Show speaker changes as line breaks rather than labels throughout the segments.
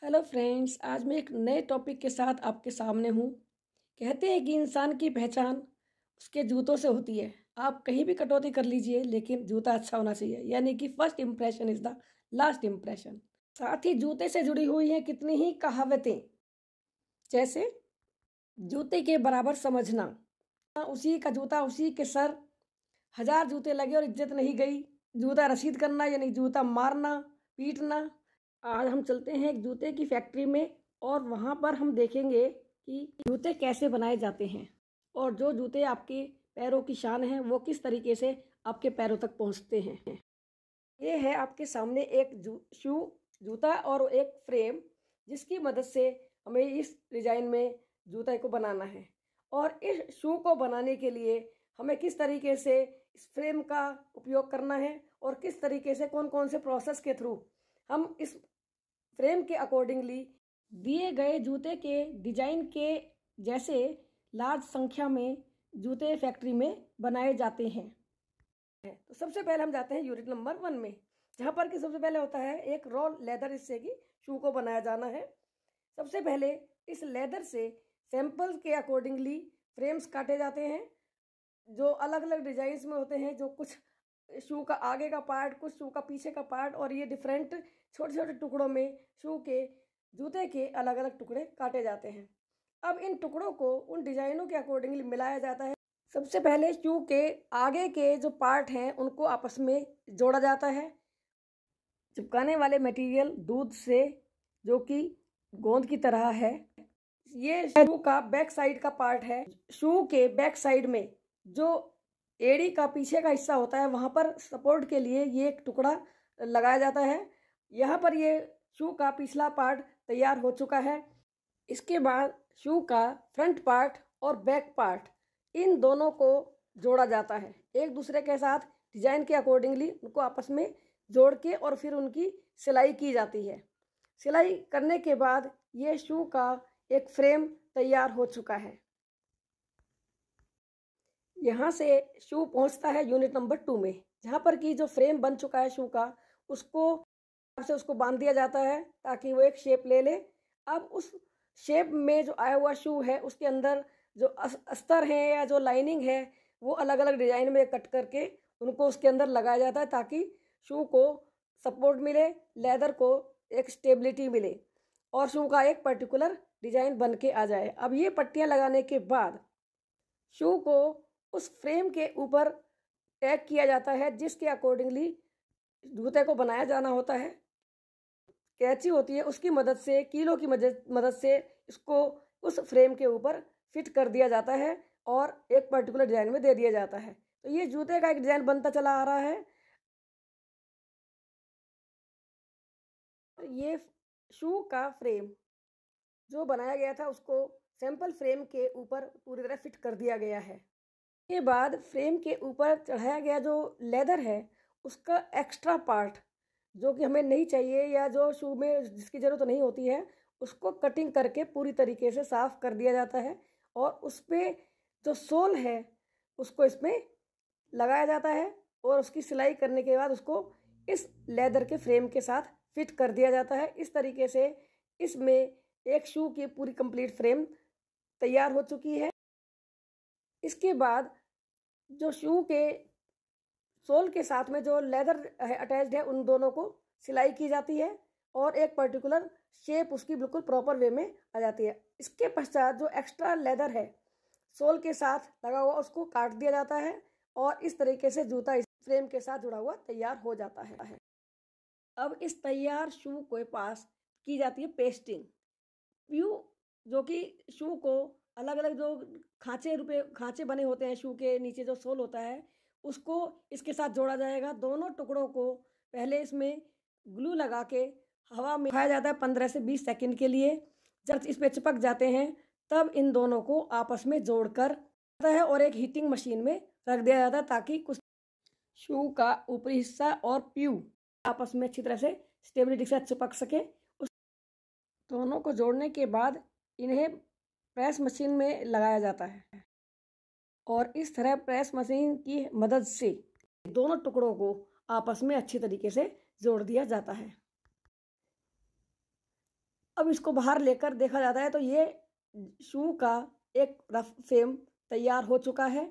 Hello friends, आज मैं एक नए टॉपिक के साथ आपके सामने हूँ। कहते हैं कि इंसान की पहचान उसके जूतों से होती है। आप कहीं भी कटौती कर लीजिए, लेकिन जूता अच्छा होना चाहिए। यानी कि first impression is the last impression. साथ ही जूते से जुड़ी हुई हैं कितनी ही कहावतें, जैसे जूते के बराबर समझना, उसी का जूता उसी के सर, 1000 जूते लगे और इज्जत नहीं गई, जूता रसीद करना यानी जूता मारना पीटना। आज हम चलते हैं एक जूते की फैक्ट्री में और वहाँ पर हम देखेंगे कि जूते कैसे बनाए जाते हैं और जो जूते आपके पैरों की शान हैं वो किस तरीके से आपके पैरों तक पहुँचते हैं। ये है आपके सामने एक जूता और एक फ्रेम, जिसकी मदद से हमें इस डिजाइन में जूते को बनाना है। और इस शू को बनाने के लिए हमें किस तरीके से इस फ्रेम का उपयोग करना है और किस तरीके से कौन कौन से प्रोसेस के थ्रू हम इस फ्रेम के अकॉर्डिंगली दिए गए जूते के डिजाइन के जैसे लार्ज संख्या में जूते फैक्ट्री में बनाए जाते हैं। तो सबसे पहले हम जाते हैं यूनिट नंबर 1 में, जहाँ पर कि सबसे पहले होता है एक रॉ लेदर, इससे कि शू को बनाया जाना है। सबसे पहले इस लेदर से सैंपल्स के अकॉर्डिंगली फ्रेम्स काटे जाते हैं, जो अलग अलग डिजाइन्स में होते हैं। जो कुछ शू का आगे का पार्ट, कुछ शू का पीछे का पार्ट, और ये डिफरेंट छोटे छोटे टुकड़ों में शू के जूते के अलग अलग टुकड़े काटे जाते हैं। अब इन टुकड़ों को उन डिजाइनों के अकॉर्डिंगली मिलाया जाता है। सबसे पहले शू के आगे के जो पार्ट हैं उनको आपस में जोड़ा जाता है। चिपकाने वाले मटेरियल दूध से, जो कि गोंद की तरह है। ये शू का बैक साइड का पार्ट है। शू के बैक साइड में जो एड़ी का पीछे का हिस्सा होता है, वहां पर सपोर्ट के लिए ये एक टुकड़ा लगाया जाता है। यहाँ पर ये शू का पिछला पार्ट तैयार हो चुका है। इसके बाद शू का फ्रंट पार्ट और बैक पार्ट, इन दोनों को जोड़ा जाता है एक दूसरे के साथ। डिजाइन के अकॉर्डिंगली उनको आपस में जोड़ के और फिर उनकी सिलाई की जाती है। सिलाई करने के बाद ये शू का एक फ्रेम तैयार हो चुका है। यहाँ से शू पहुँचता है यूनिट नंबर 2 में, जहाँ पर कि जो फ्रेम बन चुका है शू का, उसको बांध दिया जाता है ताकि वो एक शेप ले ले। अब उस शेप में जो आया हुआ शू है, उसके अंदर जो अस्तर है या जो लाइनिंग है, वो अलग अलग डिजाइन में कट करके उनको उसके अंदर लगाया जाता है, ताकि शू को सपोर्ट मिले, लेदर को एक स्टेबिलिटी मिले और शू का एक पर्टिकुलर डिजाइन बन के आ जाए। अब ये पट्टियाँ लगाने के बाद शू को उस फ्रेम के ऊपर टैग किया जाता है, जिसके अकॉर्डिंगली जूते को बनाया जाना होता है। कैंची होती है, उसकी मदद से, कीलों की मदद से इसको उस फ्रेम के ऊपर फिट कर दिया जाता है और एक पर्टिकुलर डिजाइन में दे दिया जाता है। तो ये जूते का एक डिजाइन बनता चला आ रहा है। ये शू का फ्रेम जो बनाया गया था, उसको सैंपल फ्रेम के ऊपर पूरी तरह फिट कर दिया गया है। के बाद फ्रेम के ऊपर चढ़ाया गया जो लेदर है, उसका एक्स्ट्रा पार्ट जो कि हमें नहीं चाहिए या जो शू में जिसकी ज़रूरत नहीं होती है, उसको कटिंग करके पूरी तरीके से साफ़ कर दिया जाता है और उस पर जो सोल है उसको इसमें लगाया जाता है और उसकी सिलाई करने के बाद उसको इस लेदर के फ्रेम के साथ फिट कर दिया जाता है। इस तरीके से इसमें एक शू की पूरी कंप्लीट फ्रेम तैयार हो चुकी है। इसके बाद जो शू के सोल के साथ में जो लेदर अटैच्ड है, उन दोनों को सिलाई की जाती है और एक पर्टिकुलर शेप उसकी बिल्कुल प्रॉपर वे में आ जाती है। इसके पश्चात जो एक्स्ट्रा लेदर है सोल के साथ लगा हुआ, उसको काट दिया जाता है और इस तरीके से जूता इस फ्रेम के साथ जुड़ा हुआ तैयार हो जाता है। अब इस तैयार शू के पास की जाती है पेस्टिंग। व्यू, जो कि शू को अलग अलग जो खांचे बने होते हैं, शू के नीचे जो सोल होता है उसको इसके साथ जोड़ा जाएगा। दोनों टुकड़ों को पहले इसमें ग्लू लगा के हवा में रखाया जाता है 15 से 20 सेकंड के लिए। जब इस पे चिपक जाते हैं तब इन दोनों को आपस में जोड़कर है और एक हीटिंग मशीन में रख दिया जाता है, ताकि कुछ शू का ऊपरी हिस्सा और प्यू आपस में अच्छी तरह से स्टेबिलिटी से चिपक सके। उस दोनों को जोड़ने के बाद इन्हें प्रेस मशीन में लगाया जाता है और इस तरह प्रेस मशीन की मदद से दोनों टुकड़ों को आपस में अच्छी तरीके से जोड़ दिया जाता है। अब इसको बाहर लेकर देखा जाता है तो ये शू का एक रफ फ्रेम तैयार हो चुका है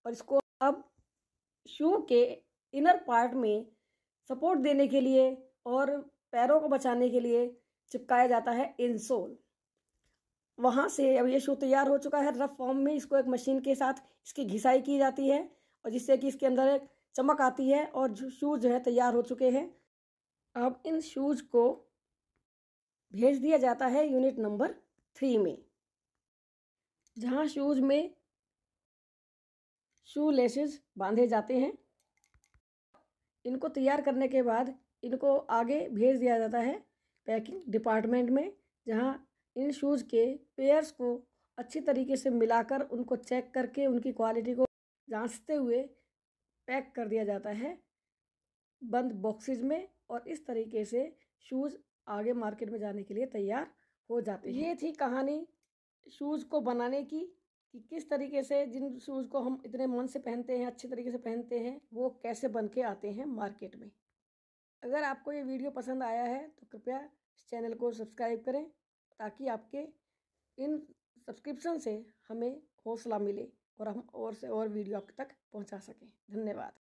और इसको अब शू के इनर पार्ट में सपोर्ट देने के लिए और पैरों को बचाने के लिए चिपकाया जाता है इनसोल। वहाँ से अब ये शू तैयार हो चुका है रफ फॉर्म में। इसको एक मशीन के साथ इसकी घिसाई की जाती है और जिससे कि इसके अंदर एक चमक आती है और शूज़ जो है तैयार हो चुके हैं। अब इन शूज़ को भेज दिया जाता है यूनिट नंबर 3 में, जहाँ शूज़ में शू लेसेस बांधे जाते हैं। इनको तैयार करने के बाद इनको आगे भेज दिया जाता है पैकिंग डिपार्टमेंट में, जहाँ इन शूज़ के पेयर्स को अच्छी तरीके से मिलाकर उनको चेक करके उनकी क्वालिटी को जांचते हुए पैक कर दिया जाता है बंद बॉक्सेज में। और इस तरीके से शूज़ आगे मार्केट में जाने के लिए तैयार हो जाते हैं। ये थी कहानी शूज़ को बनाने की, कि किस तरीके से जिन शूज़ को हम इतने मन से पहनते हैं, अच्छे तरीके से पहनते हैं, वो कैसे बन के आते हैं मार्केट में। अगर आपको ये वीडियो पसंद आया है तो कृपया इस चैनल को सब्सक्राइब करें, ताकि आपके इन सब्सक्रिप्शन से हमें हौसला मिले और हम और से और वीडियो आप तक पहुंचा सकें। धन्यवाद।